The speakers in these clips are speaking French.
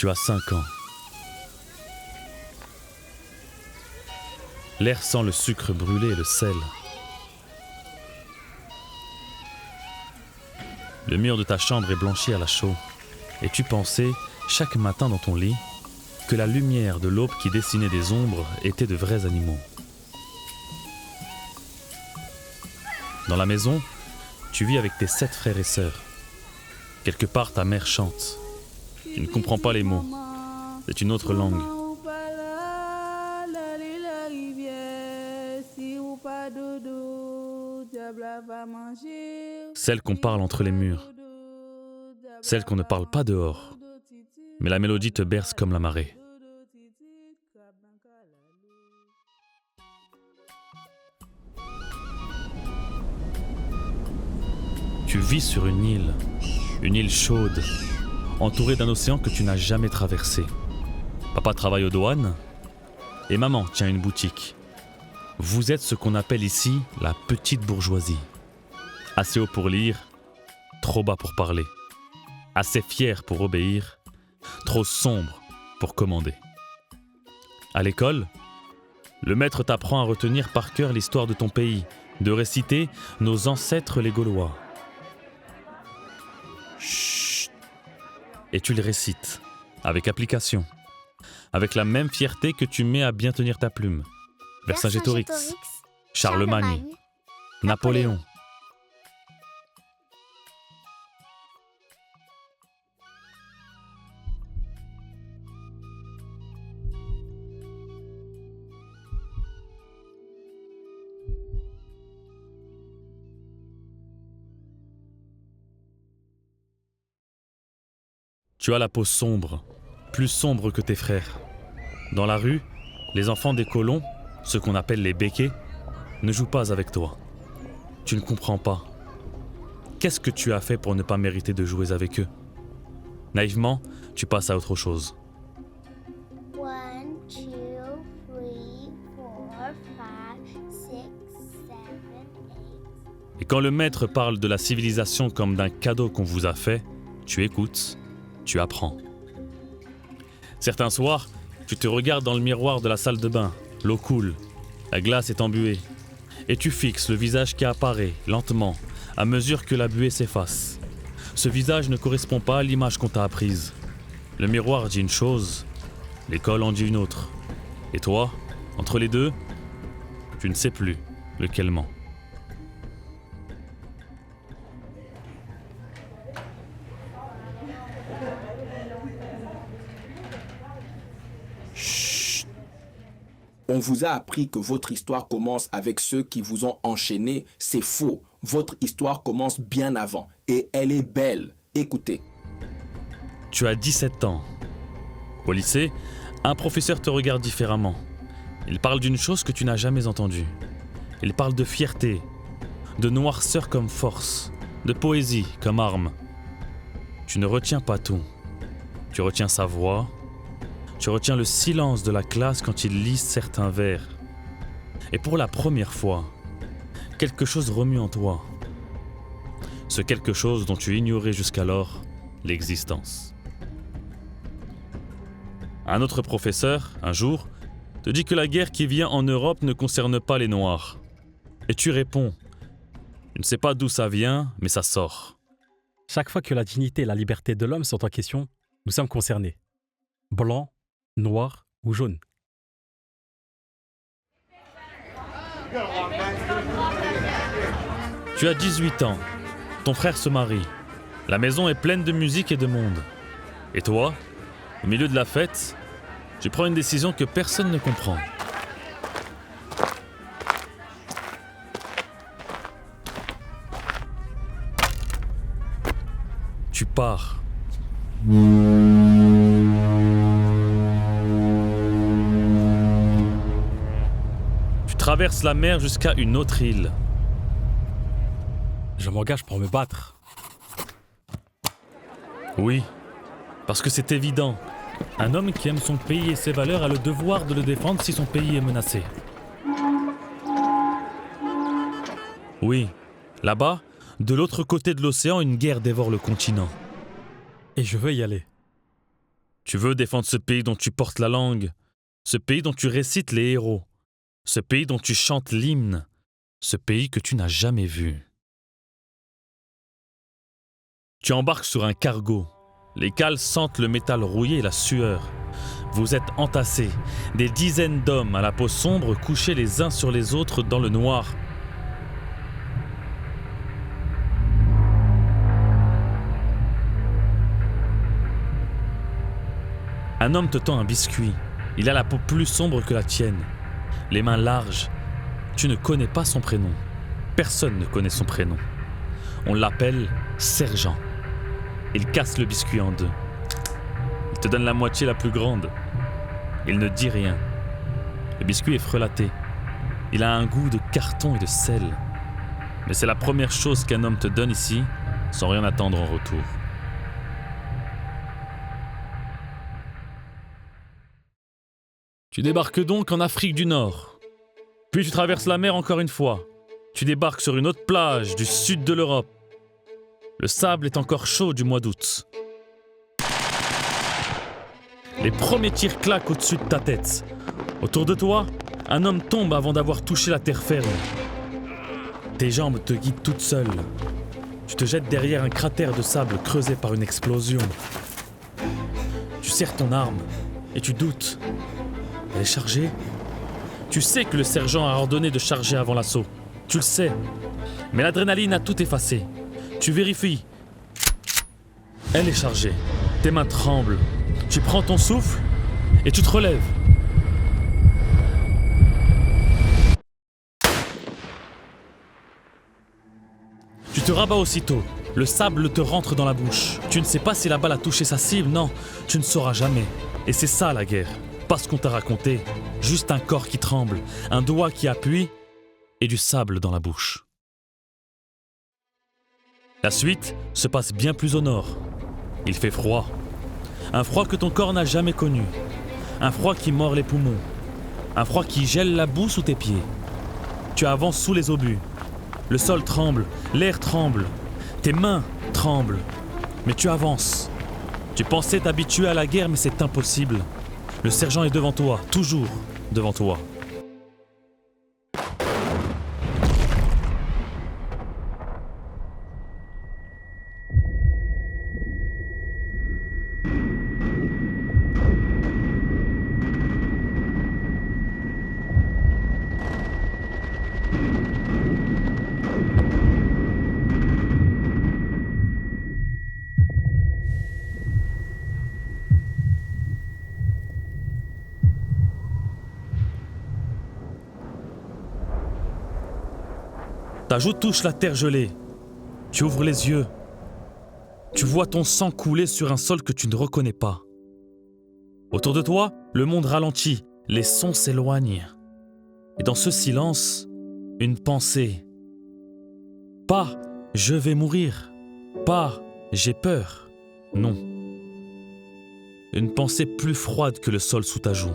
Tu as 5 ans. L'air sent le sucre brûlé et le sel. Le mur de ta chambre est blanchi à la chaux. Et tu pensais, chaque matin dans ton lit, que la lumière de l'aube qui dessinait des ombres était de vrais animaux. Dans la maison, tu vis avec tes 7 frères et sœurs. Quelque part, ta mère chante. Tu ne comprends pas les mots. C'est une autre langue. Celle qu'on parle entre les murs. Celle qu'on ne parle pas dehors. Mais la mélodie te berce comme la marée. Tu vis sur une île chaude, entourée d'un océan que tu n'as jamais traversé. Papa travaille aux douanes et maman tient une boutique. Vous êtes ce qu'on appelle ici la petite bourgeoisie. Assez haut pour lire, trop bas pour parler. Assez fier pour obéir, trop sombre pour commander. À l'école, le maître t'apprend à retenir par cœur l'histoire de ton pays, de réciter nos ancêtres les Gaulois. Chut. Et tu le récites, avec application, avec la même fierté que tu mets à bien tenir ta plume. Vercingétorix, Charlemagne, Napoléon. Tu as la peau sombre, plus sombre que tes frères. Dans la rue, les enfants des colons, ceux qu'on appelle les béquets, ne jouent pas avec toi. Tu ne comprends pas. Qu'est-ce que tu as fait pour ne pas mériter de jouer avec eux? Naïvement, tu passes à autre chose. 1, 2, 3, 4, 5, 6, 7, 8. Et quand le maître parle de la civilisation comme d'un cadeau qu'on vous a fait, tu écoutes, tu apprends. Certains soirs, tu te regardes dans le miroir de la salle de bain, l'eau coule, la glace est embuée, et tu fixes le visage qui apparaît lentement à mesure que la buée s'efface. Ce visage ne correspond pas à l'image qu'on t'a apprise. Le miroir dit une chose, l'école en dit une autre. Et toi, entre les deux, tu ne sais plus lequel ment. On vous a appris que votre histoire commence avec ceux qui vous ont enchaîné. C'est faux. Votre histoire commence bien avant. Et elle est belle. Écoutez. Tu as 17 ans. Au lycée, un professeur te regarde différemment. Il parle d'une chose que tu n'as jamais entendue. Il parle de fierté, de noirceur comme force, de poésie comme arme. Tu ne retiens pas tout. Tu retiens sa voix. Tu retiens le silence de la classe quand il lit certains vers. Et pour la première fois, quelque chose remue en toi. Ce quelque chose dont tu ignorais jusqu'alors l'existence. Un autre professeur, un jour, te dit que la guerre qui vient en Europe ne concerne pas les Noirs. Et tu réponds, tu ne sais pas d'où ça vient, mais ça sort. Chaque fois que la dignité et la liberté de l'homme sont en question, nous sommes concernés. Blanc, noir ou jaune. Tu as 18 ans, ton frère se marie, la maison est pleine de musique et de monde. Et toi, au milieu de la fête, tu prends une décision que personne ne comprend. Tu pars. Tu traverses la mer jusqu'à une autre île. Je m'engage pour me battre. Oui, parce que c'est évident. Un homme qui aime son pays et ses valeurs a le devoir de le défendre si son pays est menacé. Oui, là-bas, de l'autre côté de l'océan, une guerre dévore le continent. Et je veux y aller. Tu veux défendre ce pays dont tu portes la langue, ce pays dont tu récites les héros, ce pays dont tu chantes l'hymne, ce pays que tu n'as jamais vu. Tu embarques sur un cargo. Les cales sentent le métal rouillé et la sueur. Vous êtes entassés, des dizaines d'hommes à la peau sombre couchés les uns sur les autres dans le noir. Un homme te tend un biscuit. Il a la peau plus sombre que la tienne, les mains larges. Tu ne connais pas son prénom. Personne ne connaît son prénom. On l'appelle Sergent. Il casse le biscuit en deux. Il te donne la moitié la plus grande. Il ne dit rien. Le biscuit est frelaté. Il a un goût de carton et de sel. Mais c'est la première chose qu'un homme te donne ici, sans rien attendre en retour. Tu débarques donc en Afrique du Nord. Puis tu traverses la mer encore une fois. Tu débarques sur une autre plage du sud de l'Europe. Le sable est encore chaud du mois d'août. Les premiers tirs claquent au-dessus de ta tête. Autour de toi, un homme tombe avant d'avoir touché la terre ferme. Tes jambes te guident toutes seules. Tu te jettes derrière un cratère de sable creusé par une explosion. Tu serres ton arme et tu doutes. Elle est chargée? Tu sais que le sergent a ordonné de charger avant l'assaut. Tu le sais. Mais l'adrénaline a tout effacé. Tu vérifies. Elle est chargée. Tes mains tremblent. Tu prends ton souffle et tu te relèves. Tu te rabats aussitôt. Le sable te rentre dans la bouche. Tu ne sais pas si la balle a touché sa cible. Non, tu ne sauras jamais. Et c'est ça la guerre. Pas ce qu'on t'a raconté. Juste un corps qui tremble, un doigt qui appuie et du sable dans la bouche. La suite se passe bien plus au nord. Il fait froid. Un froid que ton corps n'a jamais connu. Un froid qui mord les poumons. Un froid qui gèle la boue sous tes pieds. Tu avances sous les obus. Le sol tremble, l'air tremble. Tes mains tremblent. Mais tu avances. Tu pensais t'habituer à la guerre, mais c'est impossible. Le sergent est devant toi, toujours devant toi. Ta joue touche la terre gelée. Tu ouvres les yeux. Tu vois ton sang couler sur un sol que tu ne reconnais pas. Autour de toi, le monde ralentit, les sons s'éloignent. Et dans ce silence, une pensée. Pas « je vais mourir », pas « j'ai peur », non. Une pensée plus froide que le sol sous ta joue.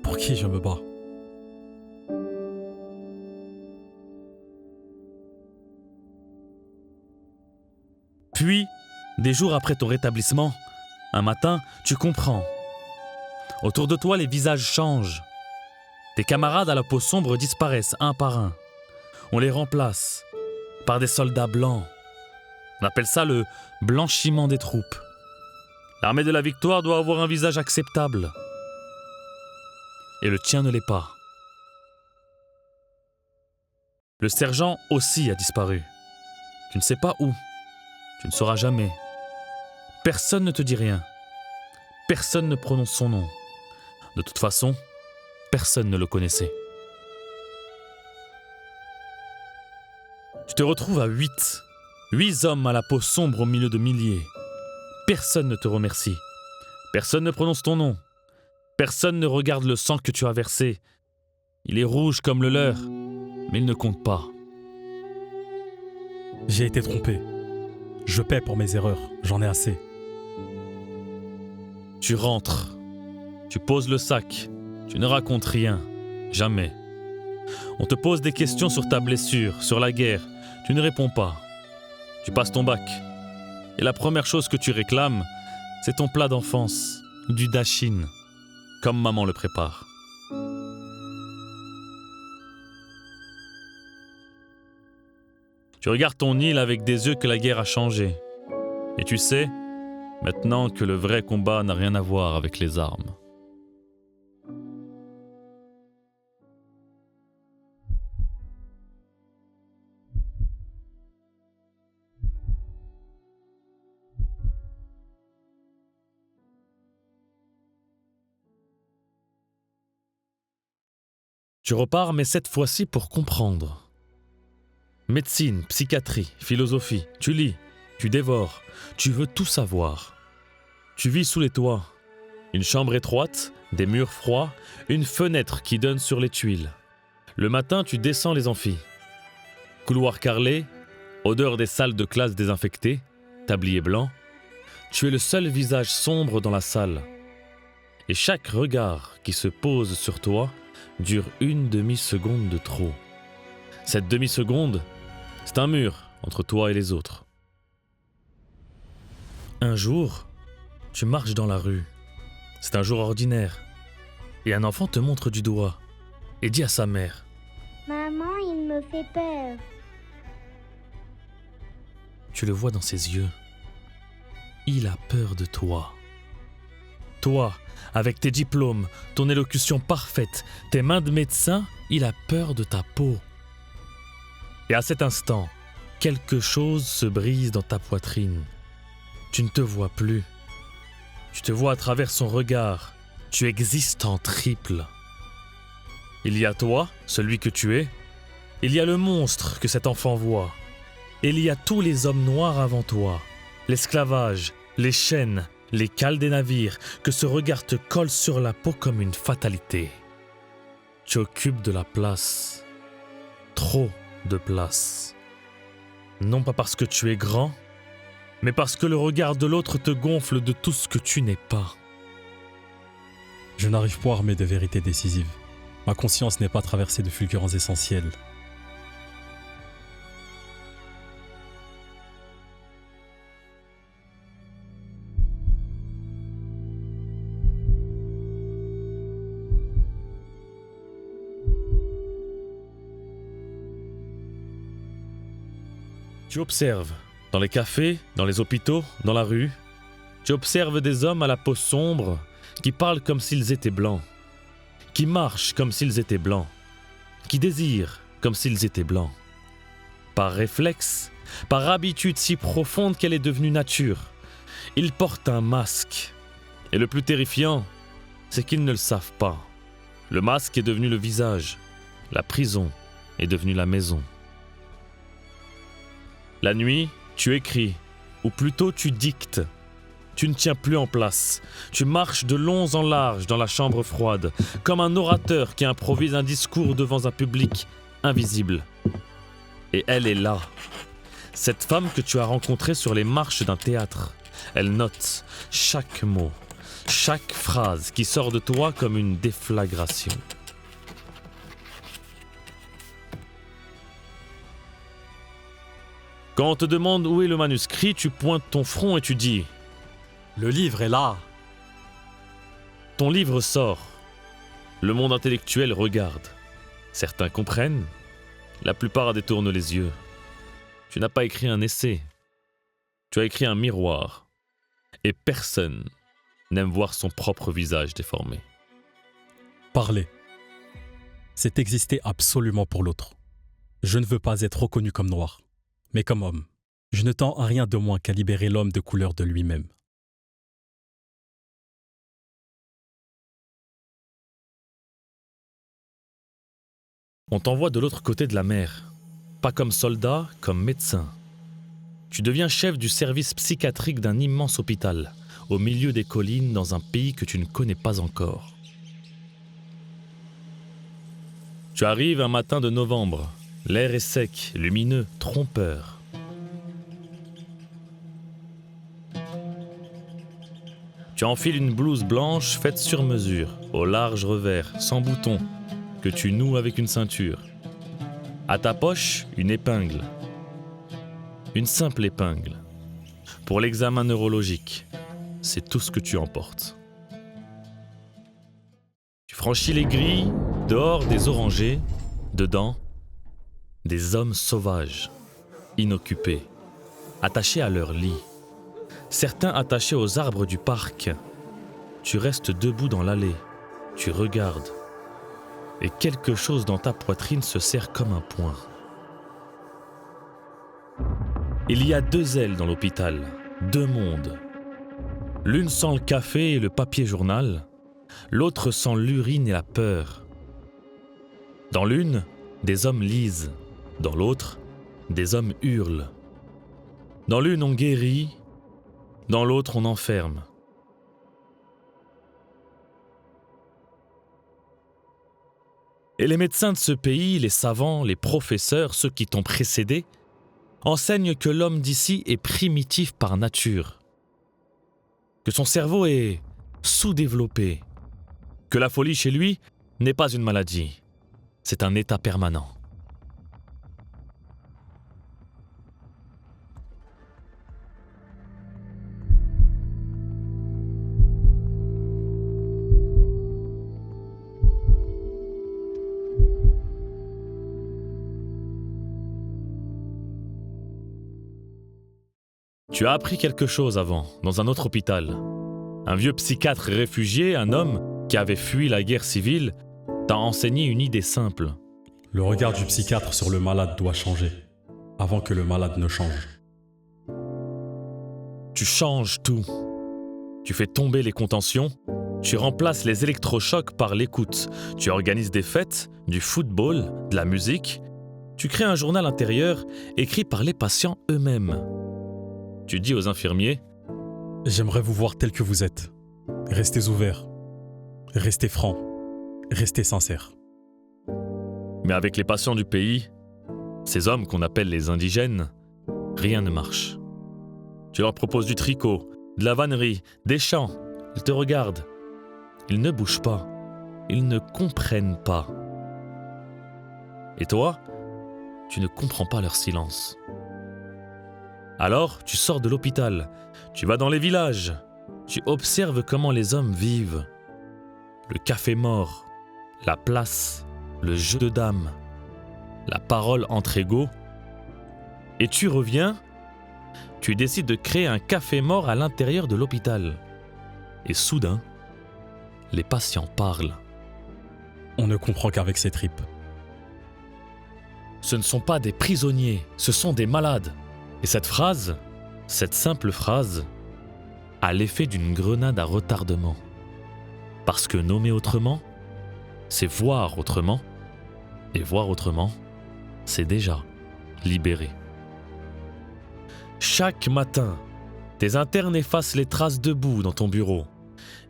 Pour qui je me bats? Puis, des jours après ton rétablissement, un matin, tu comprends. Autour de toi, les visages changent. Tes camarades à la peau sombre disparaissent un par un. On les remplace par des soldats blancs. On appelle ça le blanchiment des troupes. L'armée de la victoire doit avoir un visage acceptable. Et le tien ne l'est pas. Le sergent aussi a disparu. Tu ne sais pas où. Tu ne sauras jamais. Personne ne te dit rien. Personne ne prononce son nom. De toute façon, personne ne le connaissait. Tu te retrouves à 8 hommes à la peau sombre au milieu de milliers. Personne ne te remercie. Personne ne prononce ton nom. Personne ne regarde le sang que tu as versé. Il est rouge comme le leur, mais il ne compte pas. J'ai été trompé. Je paie pour mes erreurs, j'en ai assez. Tu rentres. Tu poses le sac. Tu ne racontes rien. Jamais. On te pose des questions sur ta blessure, sur la guerre. Tu ne réponds pas. Tu passes ton bac. Et la première chose que tu réclames, C'est ton plat d'enfance, du dashin, comme maman le prépare. Tu regardes ton île avec des yeux que la guerre a changé. Et tu sais, maintenant que le vrai combat n'a rien à voir avec les armes. Tu repars, mais cette fois-ci pour comprendre. Médecine, psychiatrie, philosophie, tu lis, tu dévores, tu veux tout savoir. Tu vis sous les toits. Une chambre étroite, des murs froids, une fenêtre qui donne sur les tuiles. Le matin, tu descends les amphis. Couloir carrelé, odeur des salles de classe désinfectées, tablier blanc. Tu es le seul visage sombre dans la salle. Et chaque regard qui se pose sur toi dure une demi-seconde de trop. Cette demi-seconde, c'est un mur entre toi et les autres. Un jour, tu marches dans la rue. C'est un jour ordinaire. Et un enfant te montre du doigt et dit à sa mère : « Maman, il me fait peur. » Tu le vois dans ses yeux. Il a peur de toi. Toi, avec tes diplômes, ton élocution parfaite, tes mains de médecin, il a peur de ta peau. Et à cet instant, quelque chose se brise dans ta poitrine. Tu ne te vois plus. Tu te vois à travers son regard. Tu existes en triple. Il y a toi, celui que tu es. Il y a le monstre que cet enfant voit. Il y a tous les hommes noirs avant toi. L'esclavage, les chaînes, les cales des navires, que ce regard te colle sur la peau comme une fatalité. Tu occupes de la place. Trop de place. Non pas parce que tu es grand, mais parce que le regard de l'autre te gonfle de tout ce que tu n'es pas. Je n'arrive pas à armer de vérités décisives. Ma conscience n'est pas traversée de fulgurances essentielles. Tu observes, dans les cafés, dans les hôpitaux, dans la rue, tu observes des hommes à la peau sombre qui parlent comme s'ils étaient blancs, qui marchent comme s'ils étaient blancs, qui désirent comme s'ils étaient blancs. Par réflexe, par habitude si profonde qu'elle est devenue nature, ils portent un masque. Et le plus terrifiant, c'est qu'ils ne le savent pas. Le masque est devenu le visage, la prison est devenue la maison. La nuit, tu écris, ou plutôt tu dictes. Tu ne tiens plus en place. Tu marches de long en large dans la chambre froide, comme un orateur qui improvise un discours devant un public invisible. Et elle est là. Cette femme que tu as rencontrée sur les marches d'un théâtre. Elle note chaque mot, chaque phrase qui sort de toi comme une déflagration. Quand on te demande où est le manuscrit, tu pointes ton front et tu dis « Le livre est là !» Ton livre sort. Le monde intellectuel regarde. Certains comprennent, la plupart détournent les yeux. Tu n'as pas écrit un essai. Tu as écrit un miroir. Et personne n'aime voir son propre visage déformé. Parler. C'est exister absolument pour l'autre. Je ne veux pas être reconnu comme noir, mais comme homme. Je ne tends à rien de moins qu'à libérer l'homme de couleur de lui-même. On t'envoie de l'autre côté de la mer. Pas comme soldat, comme médecin. Tu deviens chef du service psychiatrique d'un immense hôpital, au milieu des collines dans un pays que tu ne connais pas encore. Tu arrives un matin de novembre. L'air est sec, lumineux, trompeur. Tu enfiles une blouse blanche faite sur mesure, au large revers, sans boutons, que tu noues avec une ceinture. À ta poche, une épingle. Une simple épingle. Pour l'examen neurologique. c'est tout ce que tu emportes. Tu franchis les grilles, dehors des orangers, dedans, des hommes sauvages, inoccupés, attachés à leur lit. Certains attachés aux arbres du parc. Tu restes debout dans l'allée, tu regardes, et quelque chose dans ta poitrine se serre comme un poing. Il y a 2 ailes dans l'hôpital, 2 mondes. L'une sent le café et le papier journal, l'autre sent l'urine et la peur. Dans l'une, des hommes lisent, dans l'autre, des hommes hurlent. Dans l'une, on guérit, dans l'autre, on enferme. Et les médecins de ce pays, les savants, les professeurs, ceux qui t'ont précédé, enseignent que l'homme d'ici est primitif par nature, que son cerveau est sous-développé, que la folie chez lui n'est pas une maladie, c'est un état permanent. Tu as appris quelque chose avant, dans un autre hôpital. Un vieux psychiatre réfugié, un homme qui avait fui la guerre civile, t'a enseigné une idée simple. Le regard du psychiatre sur le malade doit changer, avant que le malade ne change. Tu changes tout. Tu fais tomber les contentions, tu remplaces les électrochocs par l'écoute, tu organises des fêtes, du football, de la musique, tu crées un journal intérieur écrit par les patients eux-mêmes. Tu dis aux infirmiers « J'aimerais vous voir tel que vous êtes. Restez ouverts. Restez francs. Restez sincères. » Mais avec les patients du pays, ces hommes qu'on appelle les indigènes, rien ne marche. Tu leur proposes du tricot, de la vannerie, des chants. Ils te regardent. Ils ne bougent pas. Ils ne comprennent pas. Et toi, tu ne comprends pas leur silence. Alors, tu sors de l'hôpital, tu vas dans les villages, tu observes comment les hommes vivent. Le café mort, la place, le jeu de dames, la parole entre égaux. Et tu reviens, tu décides de créer un café mort à l'intérieur de l'hôpital. Et soudain, les patients parlent. On ne comprend qu'avec ses tripes. Ce ne sont pas des prisonniers, ce sont des malades. Et cette phrase, cette simple phrase, a l'effet d'une grenade à retardement. Parce que nommer autrement, c'est voir autrement. Et voir autrement, c'est déjà libérer. Chaque matin, tes internes effacent les traces de boue dans ton bureau,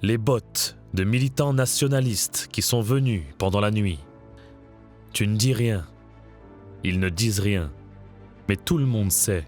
les bottes de militants nationalistes qui sont venus pendant la nuit. Tu ne dis rien, ils ne disent rien, mais tout le monde sait.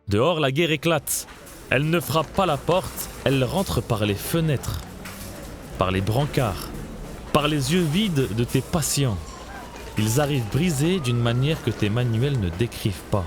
Dehors, la guerre éclate. Elle ne frappe pas la porte, elle rentre par les fenêtres, par les brancards, par les yeux vides de tes patients. Ils arrivent brisés d'une manière que tes manuels ne décrivent pas.